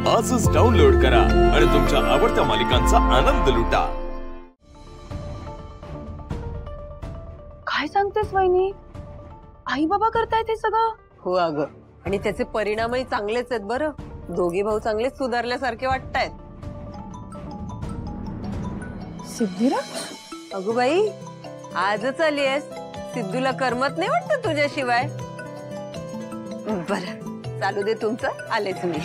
आजच डाउनलोड करा आणि तुमच्या आवडत्या मालिकांचा आनंद लुटा। काय सांगतेस वहिनी? आई बाबा करतायत हे सगळं? हो अगं, आणि त्याचे परिणामही चांगलेच आहेत बरं। दोघे भाऊ चांगलेच सुधारल्यासारखे वाटतायत। सिद्धिराज, अगं बाई, आजच आलीयस? सिद्धूला करमत नाही वाटत तुझ्याशिवाय? बरं, चालू दे तुमचं, आलेच मी।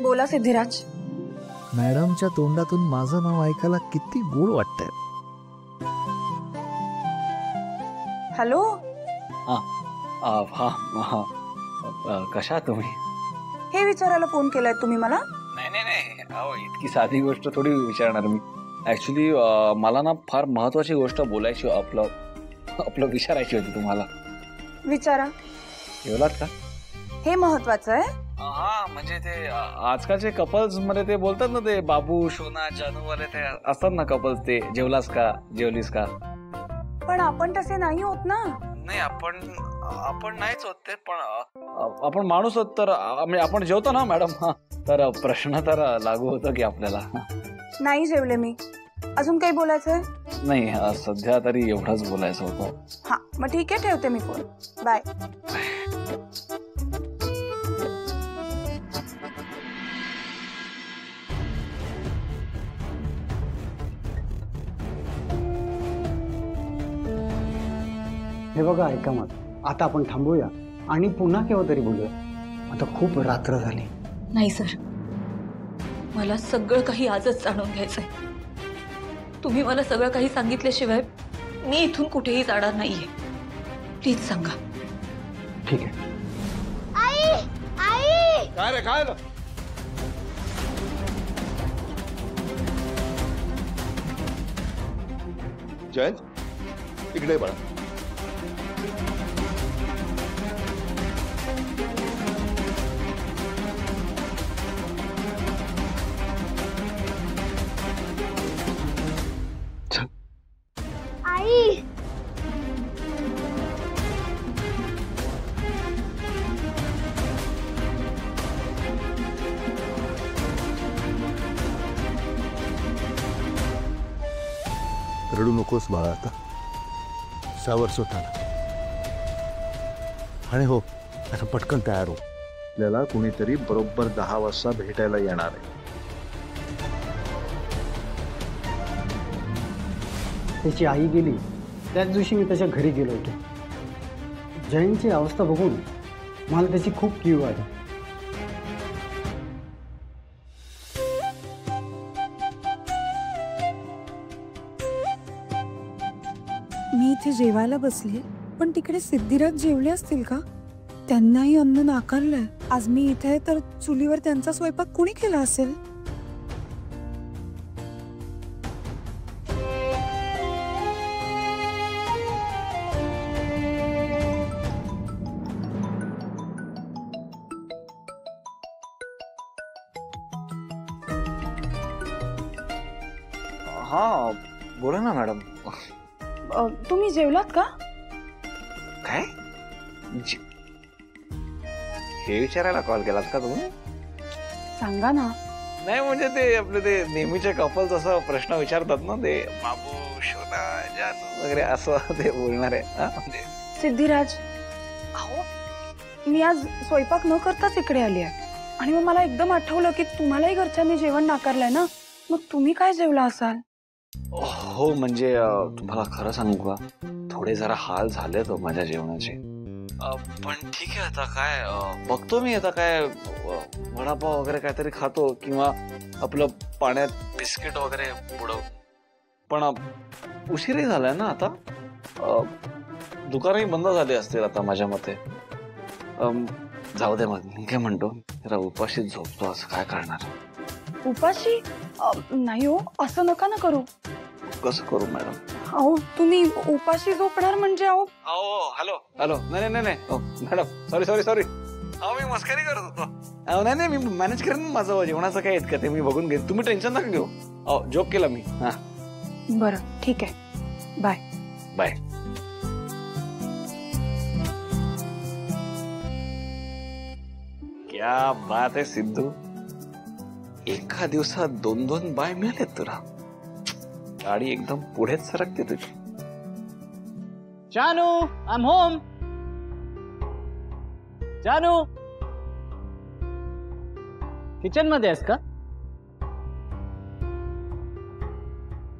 बोला सिद्धिराज। मॅडमच्या तोंडातून माझं नाव ऐकायला किती गोड वाटतंय। हॅलो। कशा तुम्ही? हे विचारायला फोन केलाय तुम्ही मला? नाही, अहो इतकी साधी गोष्ट थोडी विचारणार मी। ऍक्च्युली मला ना फार महत्वाची गोष्ट बोलायची, आपलं विचारायची होती तुम्हाला। विचारा। जेवलात का? हे महत्वाचं आहे? हा, म्हणजे ते आजकालचे कपल्स मध्ये ते बोलतात ना, ते बाबू शोना जानू वाले ते असतात ना कपल्स, ते जेवलास का, जेवलीस का? पण आपण तसे नाही होत ना। नाही, आपण नाहीच होत ते, पण आपण माणूस होत तर म्हणजे आपण जेवतो ना मॅडम। तर प्रश्न तर लागू होतो की आपल्याला। नाही जेवले मी। अजून काही बोलायचंय? नाही, सध्या तरी एवढंच बोलायचं होतं। हा, मग ठीक आहे, ठेवते मी फोन। बाय। हे बघा, ऐका मत, आता आपण थांबूया आणि पुन्हा केव्हा तरी बोलूया। आता खूप रात्र झाली। नाही सर, मला सगळं काही आजच जाणून घ्यायचंय। तुम्ही मला सगळं काही सांगितल्याशिवाय मी इथून कुठेही जाणार नाहीये। प्लीज सांगा। ठीक आहे। आई काय रे, काय? जयंत, इकडे बघा। आई रडू नकोस बाळा, आता सावर स्वतःला। आणि हो, आता पटकन तयार हो, आपल्याला कोणीतरी बरोबर 10 वाजता भेटायला येणार आहे। त्याची आई गेली त्याच दिवशी मी त्याच्या घरी गेलो होतो। जयंतची अवस्था बघून मला त्याची खूप कीव आली। मी इथे जेवायला बसले, पण तिकडे सिद्धिराज जेवले असतील का? त्यांनाही अन्न नाकारलंय। आज मी इथे आहे तर चुलीवर त्यांचा स्वयंपाक कोणी केला असेल? हा, बोला ना मॅडम। तुम्ही जेवलात का? काय? हे विचारायला कॉल केलात का तुम्ही? सांगा ना। नाही, म्हणजे ते आपले ते नेहमीचे कपल्स असं प्रश्न विचारतात ना, ते बाबू शोना जानू वगैरे असं ते बोलणार आहे। सिद्धिराज, अहो मी आज स्वयंपाक न करताच इकडे आली आहे, आणि मग मला एकदम आठवलं की तुम्हालाही घरच्यांनी जेवण नाकारलंय ना, मग तुम्ही काय जेवला असाल? हो, म्हणजे तुम्हाला खरं सांगू का, थोडे जरा हाल झाले तो माझ्या जेवणाचे। पण ठीक आहे, आता काय बघतो मी, आता काय वडापाव वगैरे काहीतरी खातो, किंवा आपलं पाण्यात बिस्किट वगैरे बुडव। पण उशीरही झालाय ना आता, दुकानही बंद झाले असतील आता माझ्या मते। जाऊ दे, मग मी काय म्हणतो, जरा उपाशी झोपतो, असं काय करणार? उपाशी? नाही हो, असं नका ना करू। कसं करू मॅडम? अहो तुम्ही उपाशी झोपणार म्हणजे? अहो हॅलो, नाही मॅडम, सॉरी, मी मस्करी करत होतो। नाही, मी मॅनेज करेन माझं जेवणाचं काय इतकं, ते मी बघून घेईन, तुम्ही टेन्शन नका घेऊ। जोक केला मी। हा, बरं, ठीक आहे, बाय। बाय। क्या बात आहे सिद्धू, एका दिवसात 2-2 बाय मिळालेत तुला. गाडी एकदम पुढेच सरकते तुझी. जानू, आय एम होम. जानू, किचन मध्ये आहेस का?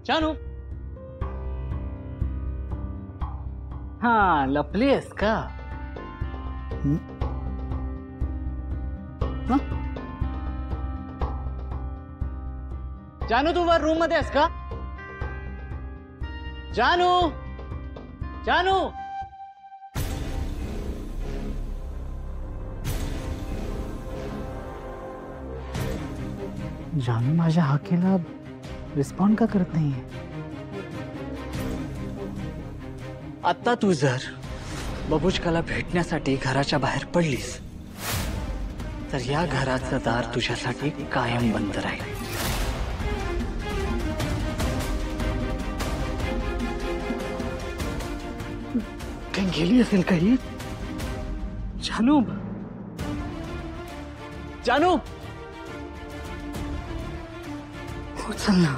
जानू, हा लपली आहेस का? जानू, तू वर रूम मध्ये आहेस का? जानू, जानू, जानू माझ्या हाकेला रिस्पॉन्ड का करत नाहीये? आता तू जर बबुचकाला भेटण्यासाठी घराच्या बाहेर पडलीस तर या घराचं दार तुझ्यासाठी कायम बंद राहील. काही गेली असेल काही? जानू, जानू, चल ना.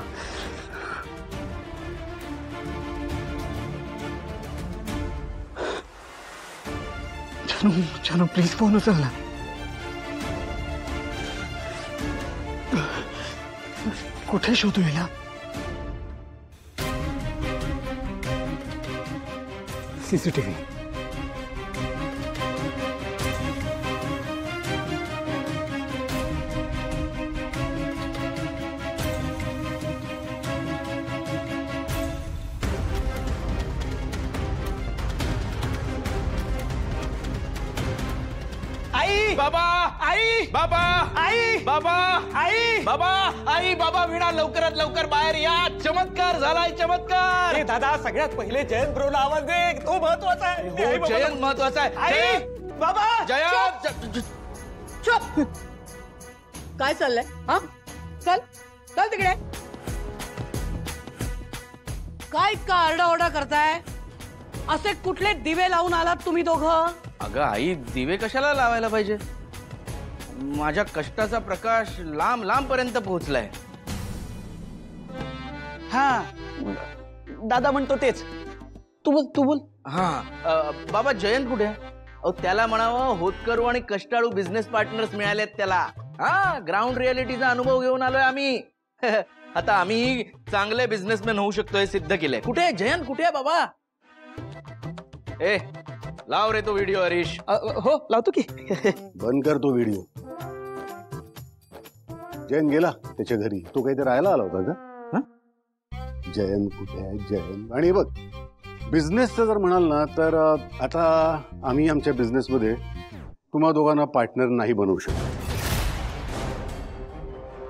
जानू, जानू प्लीज फोन उचल ना. कुठे शोधू याला? सीसीटीव्ही. आई बाबा, आई बाबा, आई बाबा, आई बाबा, आई बाबा, वीणा लवकरात लवकर बाहेर या. चमत्कार झालाय, चमत्कार. दादा सगळ्यात पहिले जयंत ब्रोला आवाज दे, तो महत्वाचा आहे. हो, जयंत महत्वाचा आहे. आई, बाबा, जयंत, चुप. काय चाललंय? हा, चल चल तिकडे. काय इतका आरडाओरडा करताय? असे कुठले दिवे लावून आलात तुम्ही दोघं? अगं आई, दिवे कशाला लावायला पाहिजे? माझ्या कष्टाचा प्रकाश लांब लांब पर्यंत पोहोचलाय. हा, दादा म्हणतो तेच. तू बोल, तू बोल. हा, बाबा जयंत कुठे आहे? अहो त्याला म्हणावं होतकरू आणि कष्टाळू बिझनेस पार्टनर्स मिळालेत त्याला. हा, ग्राउंड रियालिटीचा अनुभव घेऊन आलोय आम्ही. आता आम्ही चांगले बिझनेसमॅन होऊ शकतो हे सिद्ध केलंय. कुठे आहे जयंत? कुठे आहे बाबा? ए, लाव रे तो व्हिडिओ हरीश. हो, लावतो की. बंद कर तो व्हिडिओ. जयंत गेला त्याच्या घरी. तो काहीतरी राहायला आला होता का? जयंत कुठे आहे? जयंत. आणि बघ, बिझनेसचं जर म्हणाल ना तर आता आम्ही आमच्या बिझनेसमध्ये तुम्हा दोघांना पार्टनर नाही बनवू शकतो.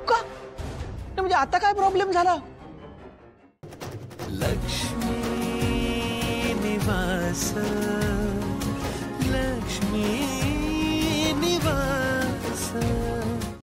का? म्हणजे आता काय प्रॉब्लेम झाला? लक्ष्मी निवास